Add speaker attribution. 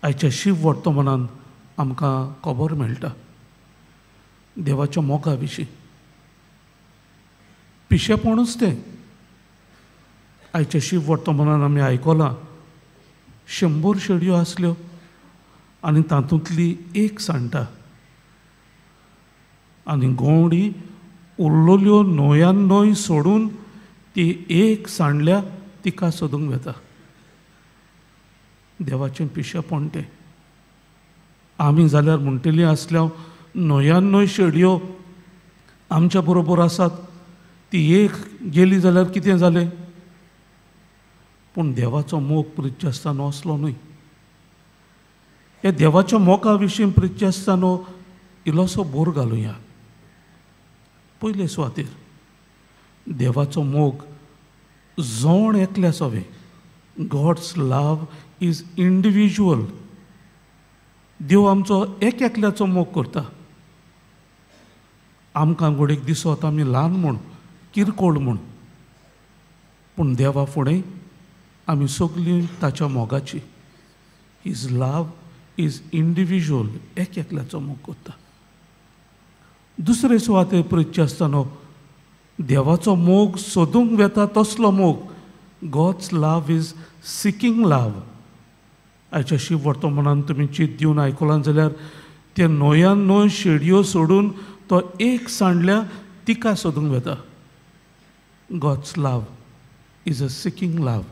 Speaker 1: आयच्या शिव वर्तमानान आमकां खबर मेळटा देवाच्या मोगा विशीं. पिशेपणूच तें आयच्या शिव वर्तमानान आमी आयकलां 100 शेडयो आसल्यो आनी तातूंतली एक सांडटा आनी गंवडी उरलेल्यो न्हंयान न्हंय सोडून ती एक सांडल्या तिका सोदूंक वेता. देवाचें पिशेपण तें. आमी जाल्यार म्हणटलीं आसल्या न्हंयान न्हंय शेडयो आमच्या बरोबर आसात, ती एक गेली जाल्यार कितें जालें. पूण देवाचो मोग प्रित्यस्तान असलो न्हय. हे देवाच्या मोगा विशीं प्रित्यस्तान इल्लोसो बोर घालुया. पयले सुवातेर देवाचो मोग जोण एकल्या सोवे. God's love is individual. देव आमचो एक एकल्याचो मोग करता. आमकां घडीक दिसत आमी ल्हान म्हूण, किरकोळ म्हूण, पूण देवा फुडें आमी सगळीं ताच्या मोगाची. His love is individual. एक एकल्याचो मोग करता. दुसरे सुवातेर पळयतचे आसतना देवाचो मोग सोदूंक वेता तसलो मोग. गॉड्स लव इज सिकींग लव. आयच्या शिव वर्तमानान तुमी चीत दिवन आयकलां जाल्यार ते न्हंयान न्हंय शेडयो सोडून तो एक सांडल्या तिका सोदूंक वेता. God's love is a seeking love.